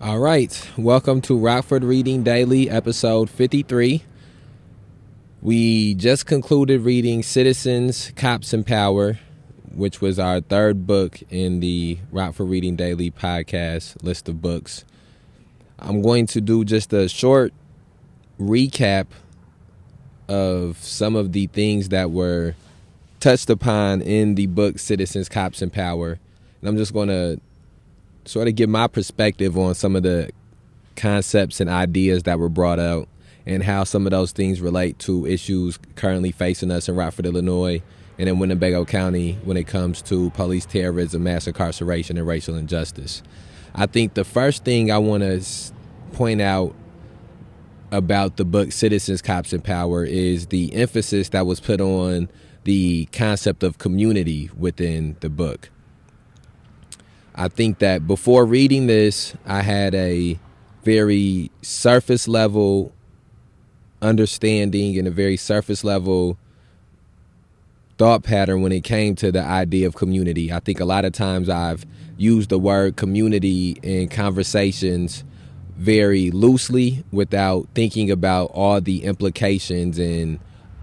All right. Welcome to Rockford Reading Daily, episode 53. We just concluded reading Citizens, Cops, and Power, which was our third book in the Rockford Reading Daily podcast list of books. I'm going to do just a short recap of some of the things that were touched upon in the book Citizens, Cops, and Power. And I'm just going to sort of give my perspective on some of the concepts and ideas that were brought out and how some of those things relate to issues currently facing us in Rockford, Illinois, and in Winnebago County when it comes to police terrorism, mass incarceration, and racial injustice. I think the first thing I want to point out about the book Citizens, Cops, and Power is the emphasis that was put on the concept of community within the book. I think that before reading this, I had a very surface level understanding and a very surface level thought pattern when it came to the idea of community. I think a lot of times I've used the word community in conversations very loosely without thinking about all the implications and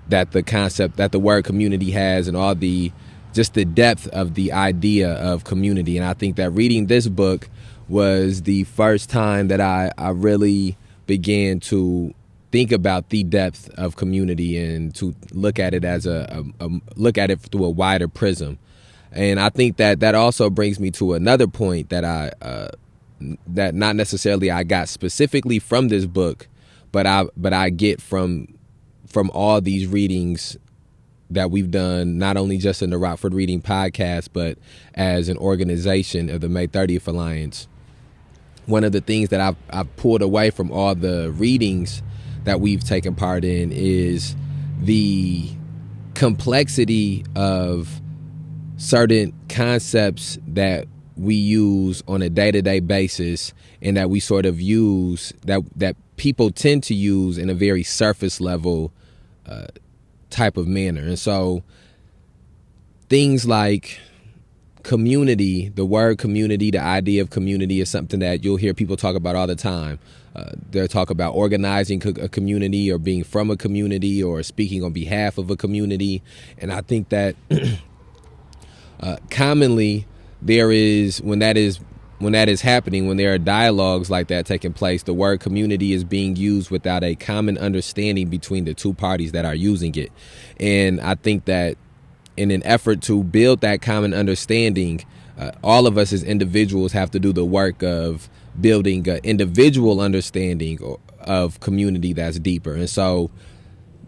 that the concept that the word community has and all the just the depth of the idea of community. And I think that reading this book was the first time that I really began to think about the depth of community and to look at it as look at it through a wider prism. And I think that that also brings me to another point that that not necessarily I got specifically from this book, but I get from all these readings that we've done, not only just in the Rockford Reading podcast, but as an organization of the May 30th Alliance. One of the things that I've pulled away from all the readings that we've taken part in is the complexity of certain concepts that we use on a day-to-day basis and that we sort of use, that people tend to use in a very surface level type of manner. And so things like community, the word community, the idea of community is something that you'll hear people talk about all the time. They'll talk about organizing a community or being from a community or speaking on behalf of a community. And I think that commonly there is, when that is happening, when there are dialogues like that taking place, the word community is being used without a common understanding between the two parties that are using it. And I think that in an effort to build that common understanding, all of us as individuals have to do the work of building an individual understanding of community that's deeper. And so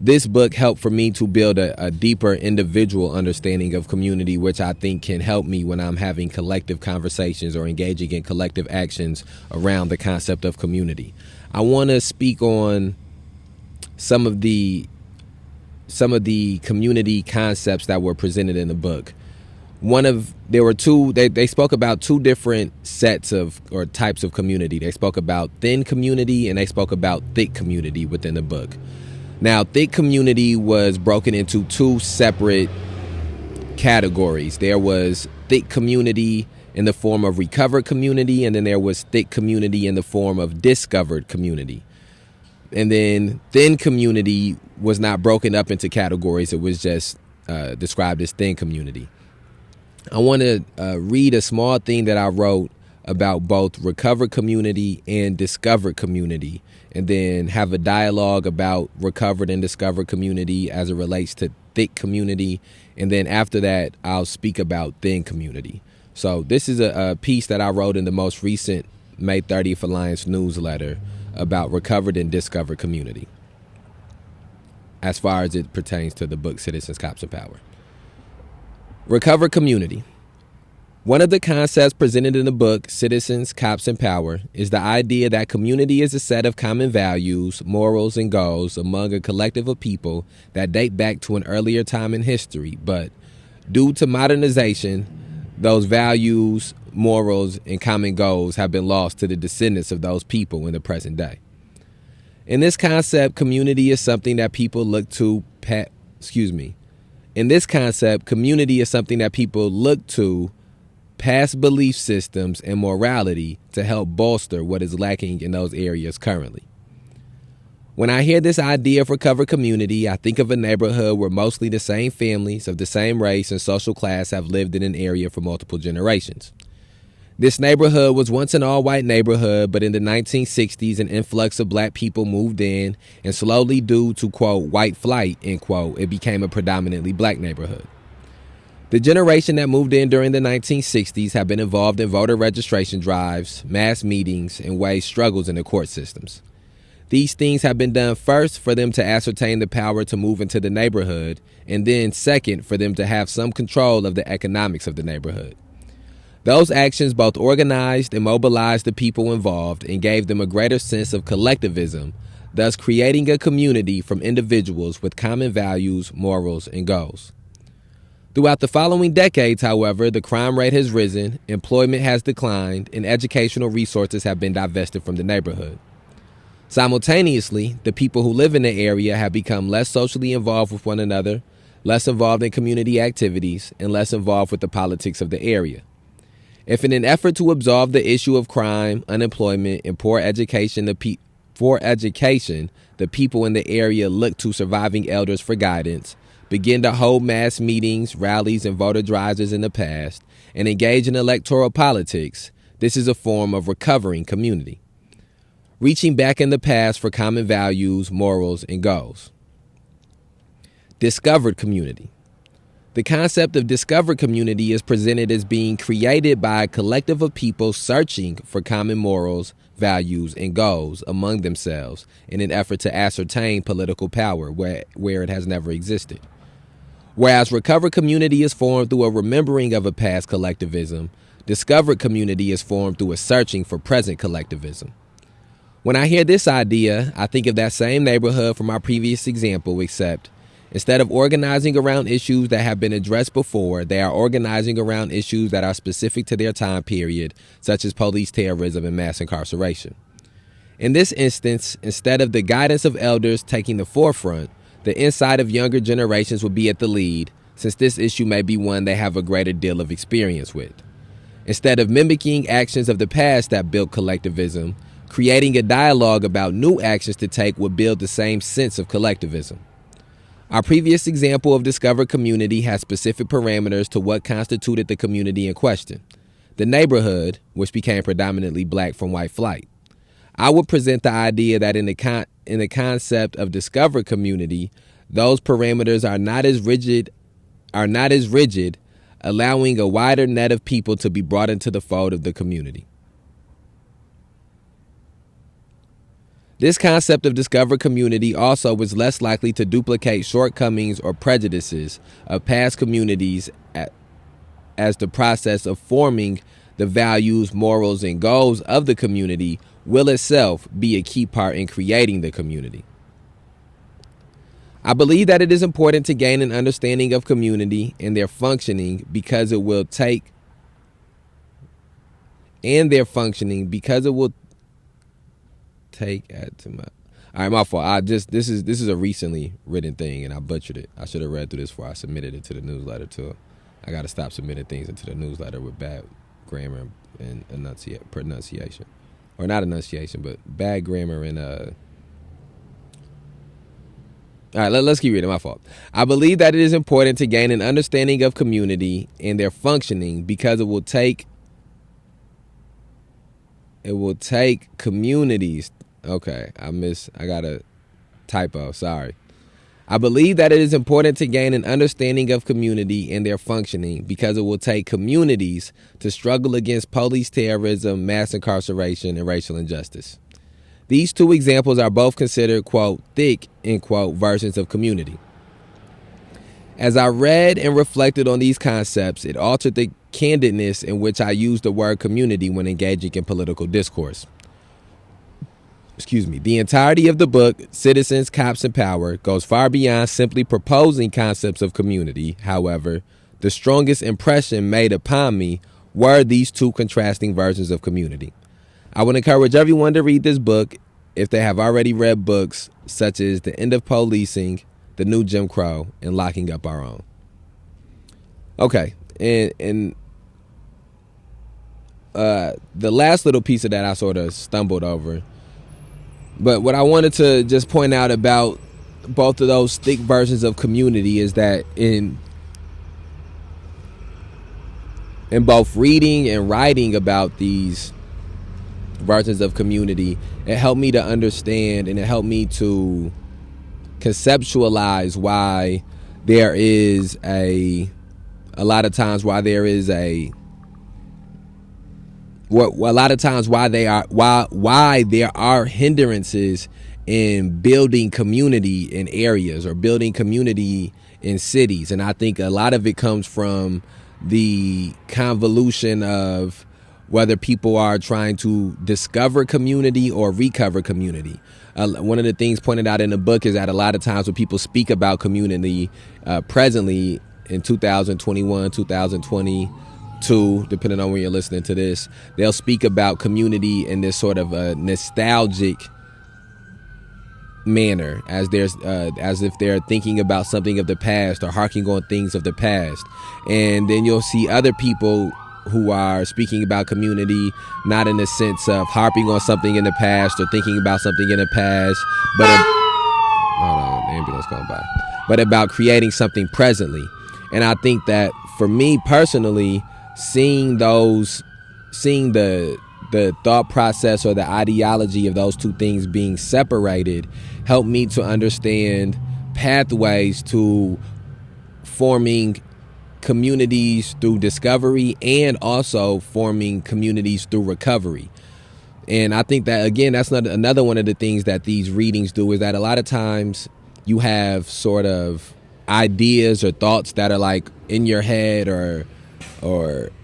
this book helped for me to build a deeper individual understanding of community, which I think can help me when I'm having collective conversations or engaging in collective actions around the concept of community. I want to speak on some of the community concepts that were presented in the book. They spoke about two different sets of or types of community. They spoke about thin community and they spoke about thick community within the book. Now, thick community was broken into two separate categories. There was thick community in the form of recovered community, and then there was thick community in the form of discovered community. And then thin community was not broken up into categories. It was just described as thin community. I want to read a small thing that I wrote about both recovered community and discovered community, and then have a dialogue about recovered and discovered community as it relates to thick community. And then after that, I'll speak about thin community. So this is a piece that I wrote in the most recent May 30th Alliance newsletter about recovered and discovered community as far as it pertains to the book Citizens, Cops, and Power. Recovered community. One of the concepts presented in the book, Citizens, Cops, and Power, is the idea that community is a set of common values, morals, and goals among a collective of people that date back to an earlier time in history. But due to modernization, those values, morals, and common goals have been lost to the descendants of those people in the present day. In this concept, community is something that people look to In this concept, community is something that people look to past belief systems, and morality to help bolster what is lacking in those areas currently. When I hear this idea of recovered community, I think of a neighborhood where mostly the same families of the same race and social class have lived in an area for multiple generations. This neighborhood was once an all-white neighborhood, but in the 1960s, an influx of black people moved in, and slowly due to, quote, white flight, end quote, it became a predominantly black neighborhood. The generation that moved in during the 1960s have been involved in voter registration drives, mass meetings, and waged struggles in the court systems. These things have been done first for them to ascertain the power to move into the neighborhood, and then second for them to have some control of the economics of the neighborhood. Those actions both organized and mobilized the people involved and gave them a greater sense of collectivism, thus creating a community from individuals with common values, morals, and goals. Throughout the following decades, however, the crime rate has risen, employment has declined, and educational resources have been divested from the neighborhood. Simultaneously, the people who live in the area have become less socially involved with one another, less involved in community activities, and less involved with the politics of the area. If in an effort to absolve the issue of crime, unemployment, and poor education, the people in the area look to surviving elders for guidance, begin to hold mass meetings, rallies, and voter drives as in the past, and engage in electoral politics, this is a form of recovering community. Reaching back in the past for common values, morals, and goals. Discovered community. The concept of discovered community is presented as being created by a collective of people searching for common morals, values, and goals among themselves in an effort to ascertain political power where it has never existed. Whereas recovered community is formed through a remembering of a past collectivism, discovered community is formed through a searching for present collectivism. When I hear this idea, I think of that same neighborhood from our previous example, except instead of organizing around issues that have been addressed before, they are organizing around issues that are specific to their time period, such as police terrorism and mass incarceration. In this instance, instead of the guidance of elders taking the forefront, the insight of younger generations will be at the lead, since this issue may be one they have a greater deal of experience with. Instead of mimicking actions of the past that built collectivism, creating a dialogue about new actions to take would build the same sense of collectivism. Our previous example of discovered community has specific parameters to what constituted the community in question, the neighborhood, which became predominantly black from white flight. I would present the idea that in the concept of discovered community, those parameters are not as rigid, allowing a wider net of people to be brought into the fold of the community. This concept of discovered community also is less likely to duplicate shortcomings or prejudices of past communities as the process of forming the values, morals, and goals of the community will itself be a key part in creating the community. I believe that it is important to gain an understanding of community and their functioning because it will take all right, my fault. This is a recently written thing and I butchered it. I should have read through this before I submitted it to the newsletter too. I got to stop submitting things into the newsletter with bad grammar and pronunciation, or not enunciation, but bad grammar and All right, let's keep reading. My fault. I believe that it is important to gain an understanding of community and their functioning because it will take communities. Okay, I got a typo. Sorry. I believe that it is important to gain an understanding of community and their functioning because it will take communities to struggle against police terrorism, mass incarceration, and racial injustice. These two examples are both considered, quote, thick, end quote, versions of community. As I read and reflected on these concepts, it altered the candidness in which I used the word community when engaging in political discourse. The entirety of the book, Citizens, Cops, and Power, goes far beyond simply proposing concepts of community. However, the strongest impression made upon me were these two contrasting versions of community. I would encourage everyone to read this book if they have already read books such as The End of Policing, The New Jim Crow, and Locking Up Our Own. Okay, and the last little piece of that I sort of stumbled over. But what I wanted to just point out about both of those thick versions of community is that in both reading and writing about these versions of community, it helped me to understand and it helped me to conceptualize why there is a lot of times why there is a why there are hindrances in building community in areas or building community in cities. And I think a lot of it comes from the convolution of whether people are trying to discover community or recover community. One of the things pointed out in the book is that a lot of times when people speak about community presently in 2021, 2022, depending on when you're listening to this, they'll speak about community in this sort of a nostalgic manner, as if they're thinking about something of the past or harking on things of the past. And then you'll see other people who are speaking about community not in the sense of harping on something in the past or thinking about something in the past, but hold on, the ambulance going by, but about creating something presently. And I think that for me personally, seeing the thought process or the ideology of those two things being separated helped me to understand pathways to forming communities through discovery and also forming communities through recovery. And I think that, again, that's another one of the things that these readings do, is that a lot of times you have sort of ideas or thoughts that are like in your head or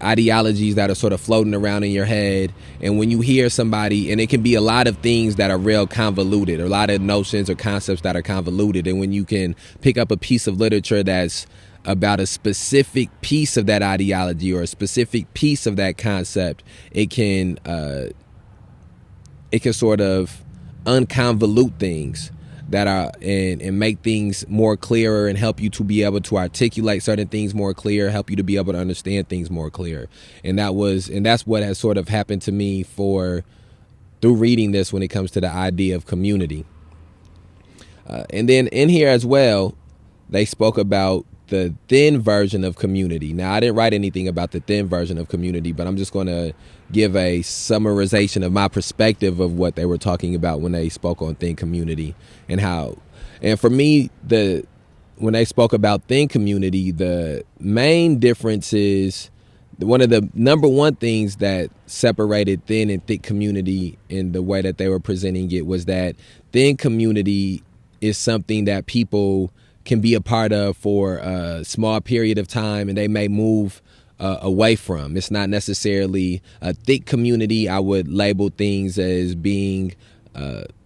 ideologies that are sort of floating around in your head. And when you hear somebody, and it can be a lot of things that are real convoluted, a lot of notions or concepts that are convoluted. And when you can pick up a piece of literature that's about a specific piece of that ideology or a specific piece of that concept, it can sort of unconvolute things that are and make things more clearer and help you to be able to articulate certain things more clear, help you to be able to understand things more clear. And that's what has sort of happened to me through reading this when it comes to the idea of community. And then in here as well, they spoke about the thin version of community. Now, I didn't write anything about the thin version of community, but I'm just going to give a summarization of my perspective of what they were talking about when they spoke on thin community and how. And for me, when they spoke about thin community, the main difference is one of the number one things that separated thin and thick community in the way that they were presenting it was that thin community is something that people can be a part of for a small period of time and they may move away from. It's not necessarily a thick community. I would label things as being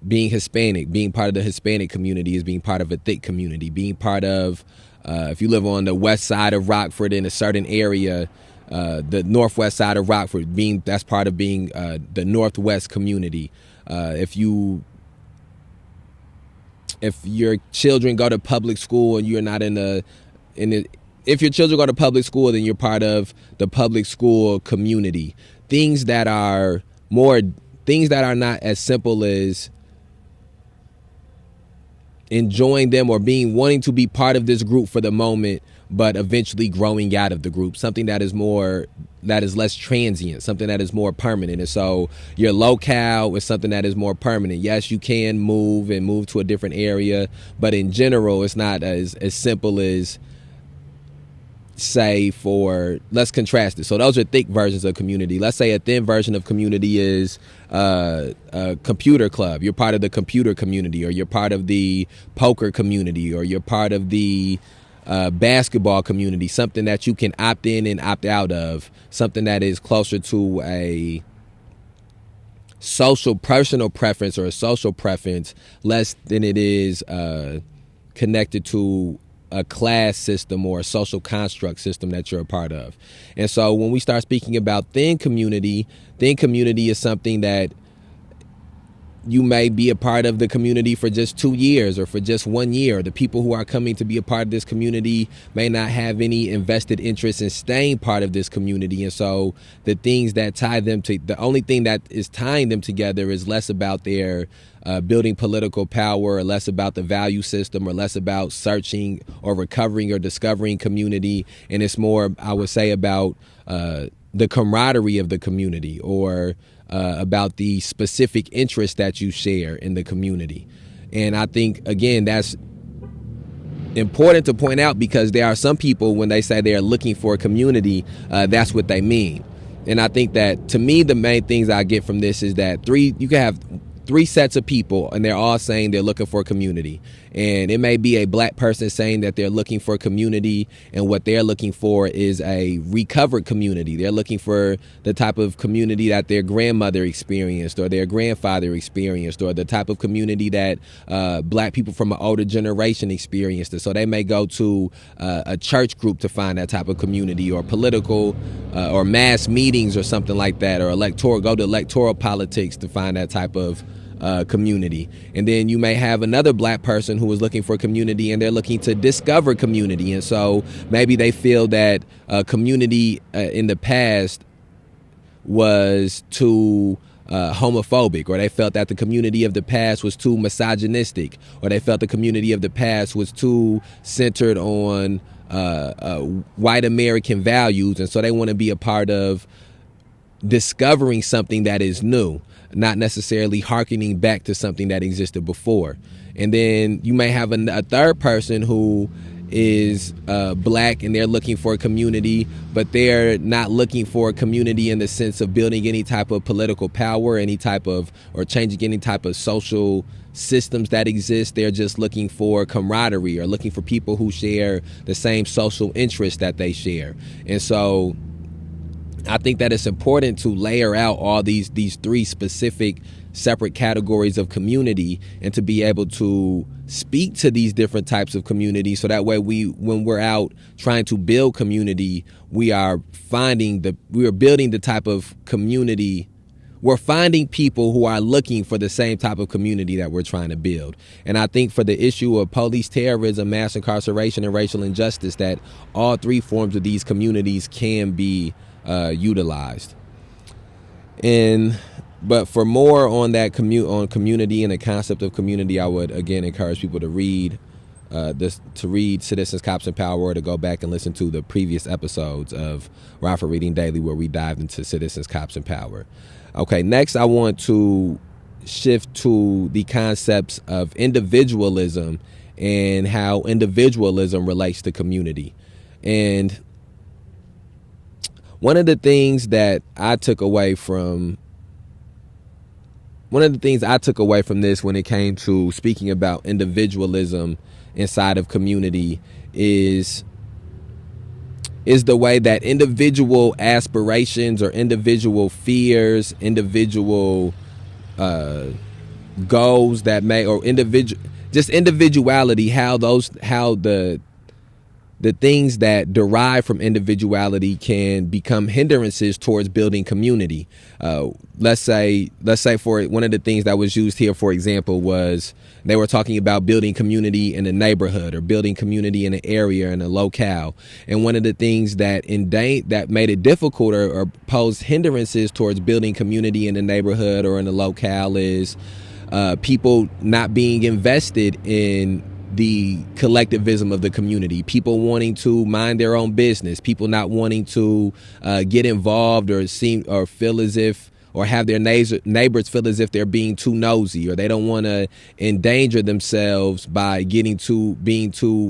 Hispanic. Being part of the Hispanic community is being part of a thick community. Being part of, if you live on the west side of Rockford in a certain area, the northwest side of Rockford, that's part of being the Northwest community. If your children go to public school and you're not if your children go to public school, then you're part of the public school community. Things that are not as simple as enjoying them or wanting to be part of this group for the moment, but eventually growing out of the group. Something that is less transient, something that is more permanent. And so your locale is something that is more permanent. Yes, you can move to a different area, but in general, it's not as simple as, say, let's contrast it. So those are thick versions of community. Let's say a thin version of community is a computer club. You're part of the computer community, or you're part of the poker community, or you're part of the basketball community, something that you can opt in and opt out of, something that is closer to a social personal preference or a social preference, less than it is connected to a class system or a social construct system that you're a part of. And so when we start speaking about thin community is something that you may be a part of the community for just 2 years or for just 1 year. The people who are coming to be a part of this community may not have any invested interest in staying part of this community. And so the things that tie them to, the only thing that is tying them together is less about their building political power, or less about the value system, or less about searching or recovering or discovering community. And it's more, I would say, about the camaraderie of the community, or about the specific interests that you share in the community. And I think, again, that's important to point out, because there are some people, when they say they are looking for a community, that's what they mean. And I think that, to me, the main things I get from this is that you can have 3 sets of people, and they're all saying they're looking for a community. And it may be a black person saying that they're looking for a community, and what they're looking for is a recovered community. They're looking for the type of community that their grandmother experienced, or their grandfather experienced, or the type of community that black people from an older generation experienced. And so they may go to a church group to find that type of community, or political or mass meetings or something like that, or go to electoral politics to find that type of community. And then you may have another black person who is looking for community, and they're looking to discover community. And so maybe they feel that community in the past was too homophobic, or they felt that the community of the past was too misogynistic, or they felt the community of the past was too centered on white American values. And so they want to be a part of discovering something that is new, not necessarily hearkening back to something that existed before. And then you may have a third person who is black, and they're looking for a community, but they're not looking for a community in the sense of building any type of political power, or changing any type of social systems that exist. They're just looking for camaraderie, or looking for people who share the same social interests that they share. And so I think that it's important to layer out all these 3 specific separate categories of community, and to be able to speak to these different types of community, so that way when we're out trying to build community, we are building the type of community. We're finding people who are looking for the same type of community that we're trying to build. And I think for the issue of police terrorism, mass incarceration, and racial injustice, that all 3 forms of these communities can be utilized. But for more on that on community and the concept of community, I would again encourage people to read Citizens, Cops, and Power, or to go back and listen to the previous episodes of Rockford Reading Daily, where we dived into Citizens, Cops, and Power. Okay, next I want to shift to the concepts of individualism and how individualism relates to community. And one of the things I took away from this when it came to speaking about individualism inside of community is the way that individual aspirations, or individual fears, individual goals that may, or individuality, how the things that derive from individuality can become hindrances towards building community. Let's say for one of the things that was used here, for example, was they were talking about building community in a neighborhood, or building community in an area, in a locale. And one of the things that made it difficult, or posed hindrances towards building community in a neighborhood or in a locale, is people not being invested in the collectivism of the community, people wanting to mind their own business, people not wanting to get involved, or feel as if, or have their neighbors feel as if they're being too nosy, or they don't want to endanger themselves by being too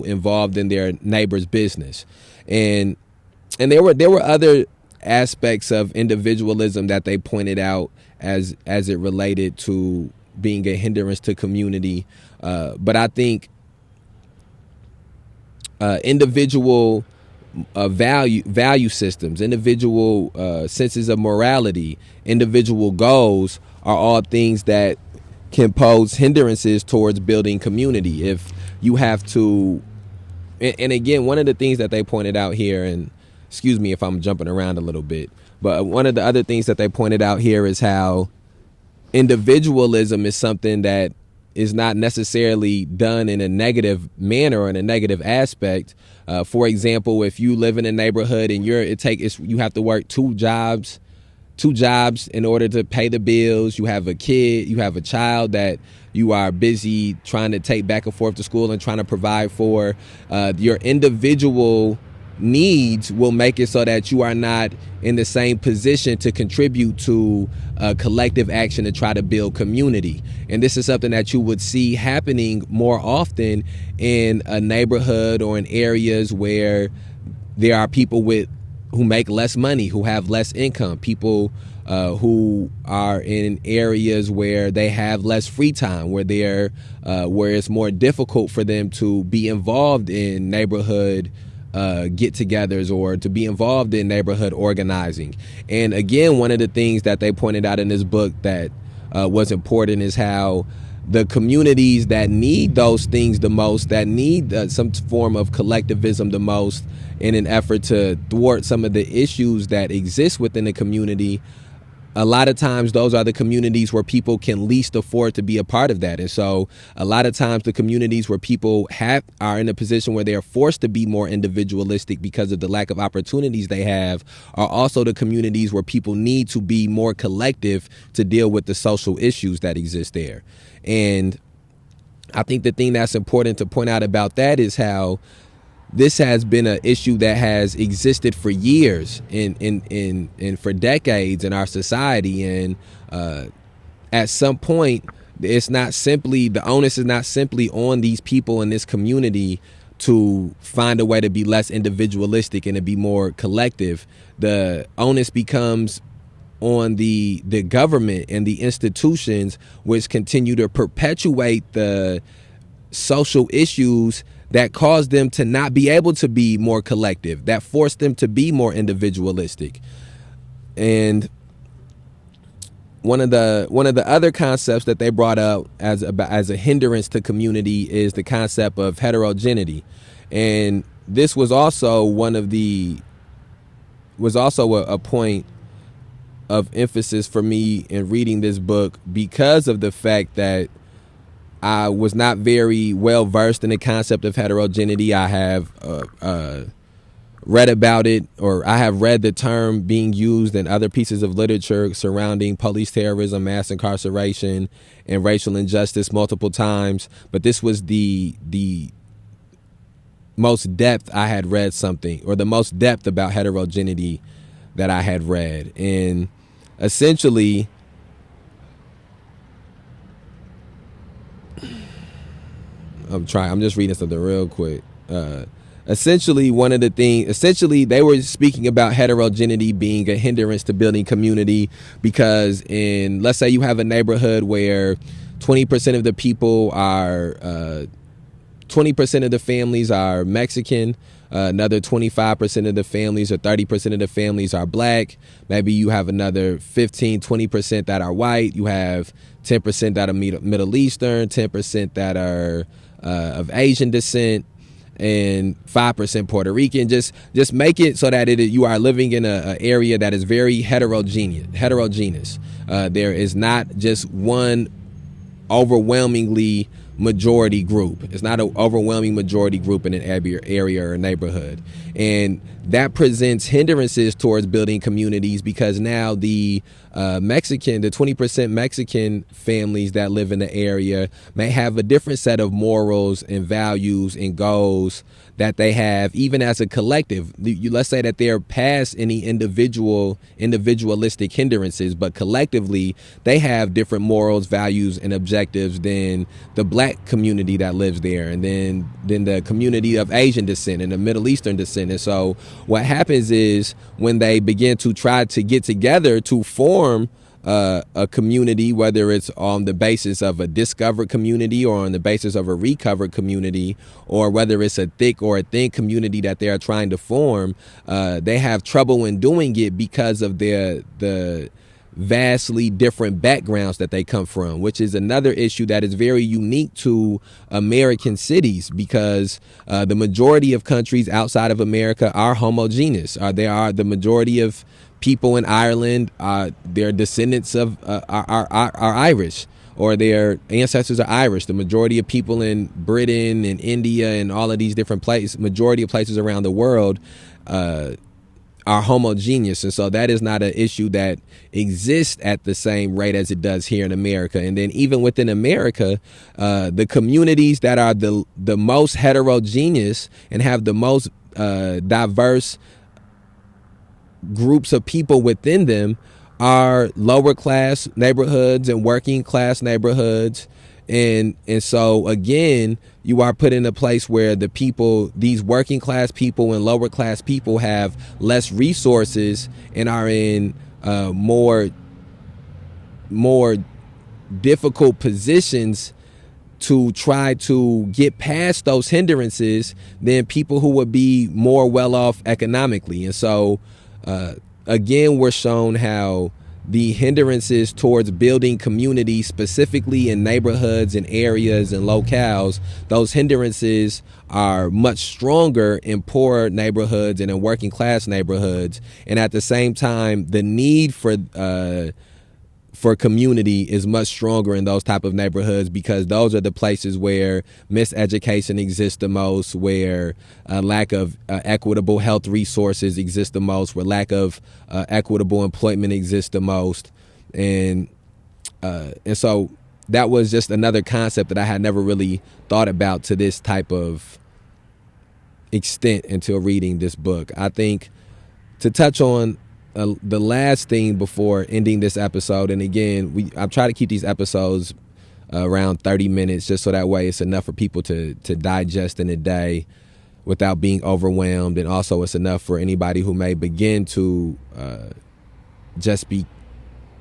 involved in their neighbor's business. And there were other aspects of individualism that they pointed out as it related to being a hindrance to community. But I think individual value systems, individual senses of morality, individual goals are all things that can pose hindrances towards building community. If you have to, and again, one of the things that they pointed out here, and excuse me if I'm jumping around a little bit, but one of the other things that they pointed out here is how individualism is something that is not necessarily done in a negative manner or in a negative aspect. For example, if you live in a neighborhood and you have to work two jobs in order to pay the bills. You have a kid, you have a child that you are busy trying to take back and forth to school and trying to provide for. Your individual needs will make it so that you are not in the same position to contribute to collective action to try to build community. And this is something that you would see happening more often in a neighborhood or in areas where there are people who make less money, who have less income, people who are in areas where they have less free time, where it's more difficult for them to be involved in neighborhood get-togethers or to be involved in neighborhood organizing. And again, one of the things that they pointed out in this book that was important is how the communities that need those things the most, that need some form of collectivism the most in an effort to thwart some of the issues that exist within the community, a lot of times those are the communities where people can least afford to be a part of that. And so a lot of times the communities where people are in a position where they are forced to be more individualistic because of the lack of opportunities they have are also the communities where people need to be more collective to deal with the social issues that exist there. And I think the thing that's important to point out about that is how this has been an issue that has existed for years and for decades in our society. And at some point, the onus is not simply on these people in this community to find a way to be less individualistic and to be more collective. The onus becomes on the government and the institutions which continue to perpetuate the social issues that cause them to not be able to be more collective, that force them to be more individualistic. And one of the other concepts that they brought up as a hindrance to community is the concept of heterogeneity. And this was also a point of emphasis for me in reading this book because of the fact that I was not very well versed in the concept of heterogeneity. I have read about it, or I have read the term being used in other pieces of literature surrounding police terrorism, mass incarceration, and racial injustice multiple times. But this was the most depth I had read something, or the most depth about heterogeneity that I had read. And essentially, I'm just reading something real quick. Essentially, they were speaking about heterogeneity being a hindrance to building community because let's say you have a neighborhood where 20% of the people are, 20% of the families are Mexican, another 25% of the families or 30% of the families are black. Maybe you have another 15-20% that are white. You have 10% that are Middle Eastern, 10% that are of Asian descent, and 5% Puerto Rican. Just make it so that you are living in an area that is very heterogeneous. There is not just one overwhelmingly majority group. It's not an overwhelming majority group in an area or neighborhood. And that presents hindrances towards building communities because now the 20% Mexican families that live in the area may have a different set of morals and values and goals that they have even as a collective. Let's say that they're past any individualistic hindrances, but collectively they have different morals, values, and objectives than the black community that lives there, and then the community of Asian descent and the Middle Eastern descent. And so what happens is when they begin to try to get together to form a community, whether it's on the basis of a discovered community or on the basis of a recovered community, or whether it's a thick or a thin community that they're trying to form, they have trouble in doing it because of the vastly different backgrounds that they come from, which is another issue that is very unique to American cities because the majority of countries outside of America are homogeneous. The majority of people in Ireland, their descendants of are Irish, or their ancestors are Irish. The majority of people in Britain and India and all of these different places, majority of places around the world, are homogeneous. And so that is not an issue that exists at the same rate as it does here in America. And then even within America, the communities that are the most heterogeneous and have the most diverse groups of people within them are lower class neighborhoods and working class neighborhoods. And so again, you are put in a place where the people, these working class people and lower class people, have less resources and are in more difficult positions to try to get past those hindrances than people who would be more well off economically. And so again, we're shown how the hindrances towards building community, specifically in neighborhoods and areas and locales, those hindrances are much stronger in poor neighborhoods and in working class neighborhoods. And at the same time, the need for community is much stronger in those type of neighborhoods, because those are the places where miseducation exists the most, where lack of equitable health resources exist the most, where lack of equitable employment exists the most. And so that was just another concept that I had never really thought about to this type of extent until reading this book. I think to touch on the last thing before ending this episode, and again, I try to keep these episodes around 30 minutes, just so that way it's enough for people to digest in a day without being overwhelmed, and also it's enough for anybody who may begin to just be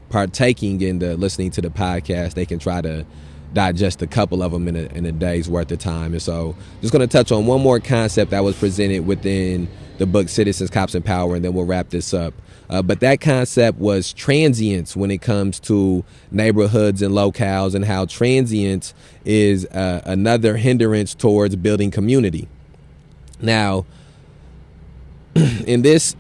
partaking in the listening to the podcast. They can try to digest a couple of them in a day's worth of time. And so just going to touch on one more concept that was presented within the book Citizens, Cops, and Power, and then we'll wrap this up. But that concept was transience when it comes to neighborhoods and locales, and how transience is another hindrance towards building community. Now, in this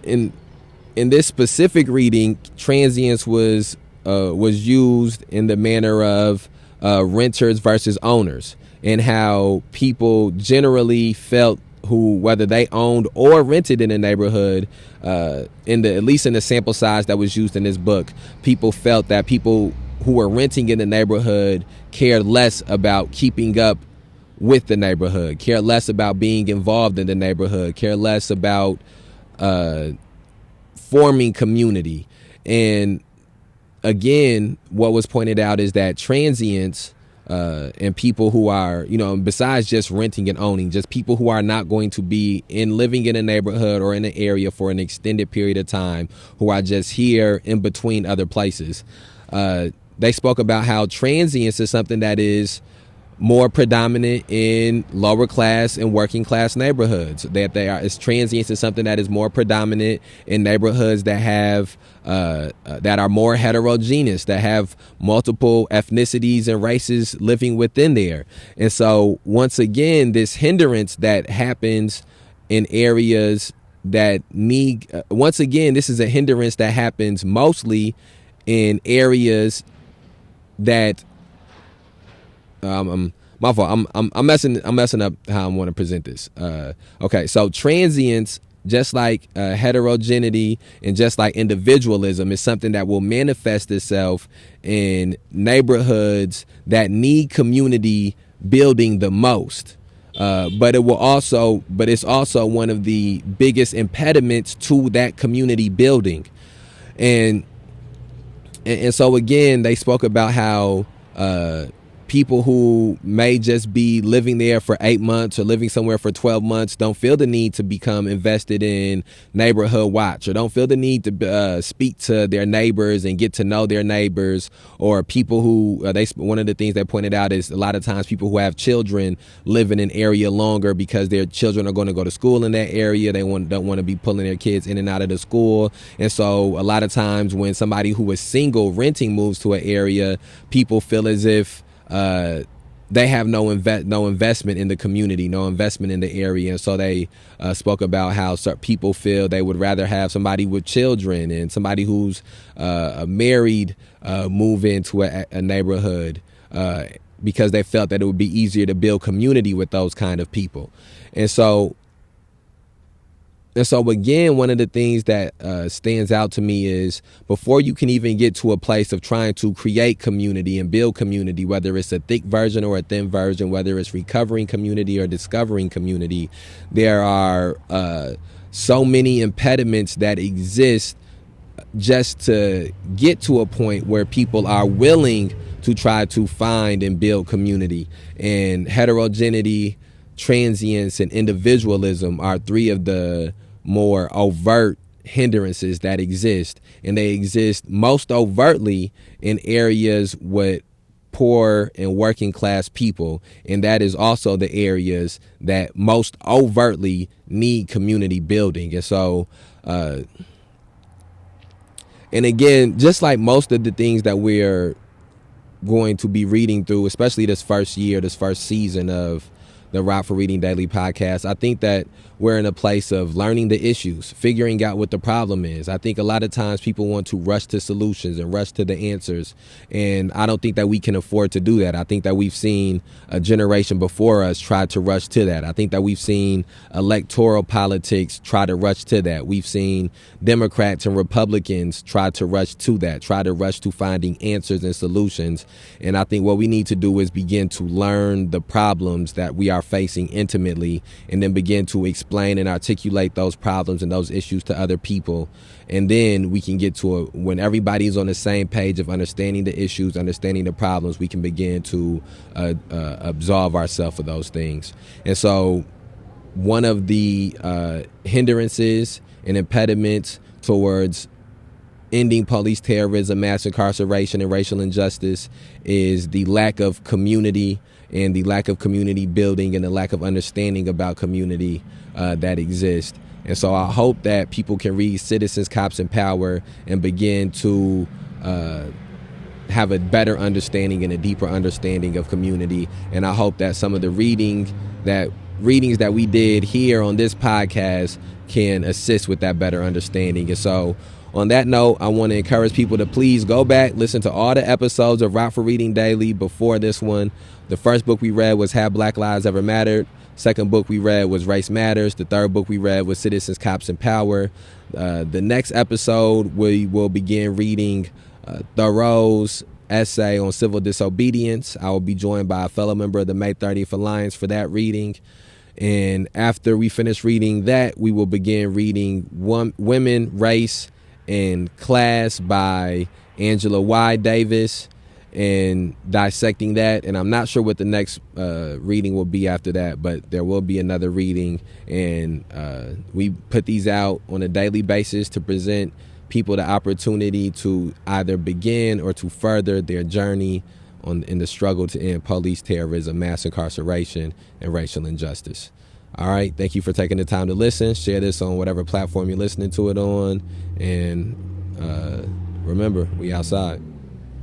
specific reading, transience was used in the manner of renters versus owners, and how people generally felt, who, whether they owned or rented in a neighborhood, at least in the sample size that was used in this book, people felt that people who were renting in the neighborhood cared less about keeping up with the neighborhood, cared less about being involved in the neighborhood, cared less about forming community. And again, what was pointed out is that transients and people who are, besides just renting and owning, just people who are not going to be living in a neighborhood or in an area for an extended period of time, who are just here in between other places. They spoke about how transience is something that is more predominant in lower class and working class neighborhoods. Transience is something that is more predominant in neighborhoods that have that are more heterogeneous, that have multiple ethnicities and races living within there. And so once again, this hindrance that happens in areas that need, once again, this is a hindrance that happens mostly in areas that my fault. I'm messing up how I want to present this. Okay, so transience, just like heterogeneity and just like individualism, is something that will manifest itself in neighborhoods that need community building the most. But it's also one of the biggest impediments to that community building. And so again, they spoke about how people who may just be living there for 8 months or living somewhere for 12 months don't feel the need to become invested in neighborhood watch, or don't feel the need to speak to their neighbors and get to know their neighbors, or people who one of the things they pointed out is a lot of times people who have children live in an area longer because their children are going to go to school in that area. They don't want to be pulling their kids in and out of the school. And so a lot of times when somebody who is single renting moves to an area, people feel as if they have no investment in the community, no investment in the area. And so they spoke about how people feel they would rather have somebody with children and somebody who's married move into a neighborhood because they felt that it would be easier to build community with those kind of people. And so again, one of the things that stands out to me is before you can even get to a place of trying to create community and build community, whether it's a thick version or a thin version, whether it's recovering community or discovering community, there are so many impediments that exist just to get to a point where people are willing to try to find and build community. And heterogeneity, transience, and individualism are three of the more overt hindrances that exist, and they exist most overtly in areas with poor and working class people, and that is also the areas that most overtly need community building. And so and again, just like most of the things that we're going to be reading through, especially this first season of the Rockford Reading Daily podcast, I think that we're in a place of learning the issues, figuring out what the problem is. I think a lot of times people want to rush to solutions and rush to the answers, and I don't think that we can afford to do that. I think that we've seen a generation before us try to rush to that. I think that we've seen electoral politics try to rush to that. We've seen Democrats and Republicans try to rush to that, try to rush to finding answers and solutions. And I think what we need to do is begin to learn the problems that we are facing intimately, and then begin to explain and articulate those problems and those issues to other people. And then we can get to when everybody's on the same page of understanding the issues, understanding the problems, we can begin to absolve ourselves of those things. And so one of the hindrances and impediments towards ending police terrorism, mass incarceration, and racial injustice is the lack of community, and the lack of community building, and the lack of understanding about community that exists. And so I hope that people can read Citizens, Cops, and Power and begin to have a better understanding and a deeper understanding of community. And I hope that some of the readings that we did here on this podcast can assist with that better understanding. And so on that note, I want to encourage people to please go back, listen to all the episodes of Rockford Reading Daily before this one. The first book we read was Have Black Lives Ever Mattered? Second book we read was Race Matters. The third book we read was Citizens, Cops, and Power. The next episode, we will begin reading Thoreau's essay on civil disobedience. I will be joined by a fellow member of the May 30th Alliance for that reading. And after we finish reading that, we will begin reading Women, Race, and Class by Angela Y. Davis and dissecting that. And I'm not sure what the next reading will be after that, but there will be another reading. And we put these out on a daily basis to present people the opportunity to either begin or to further their journey in the struggle to end police terrorism, mass incarceration, and racial injustice. All right. Thank you for taking the time to listen. Share this on whatever platform you're listening to it on. And remember, we outside.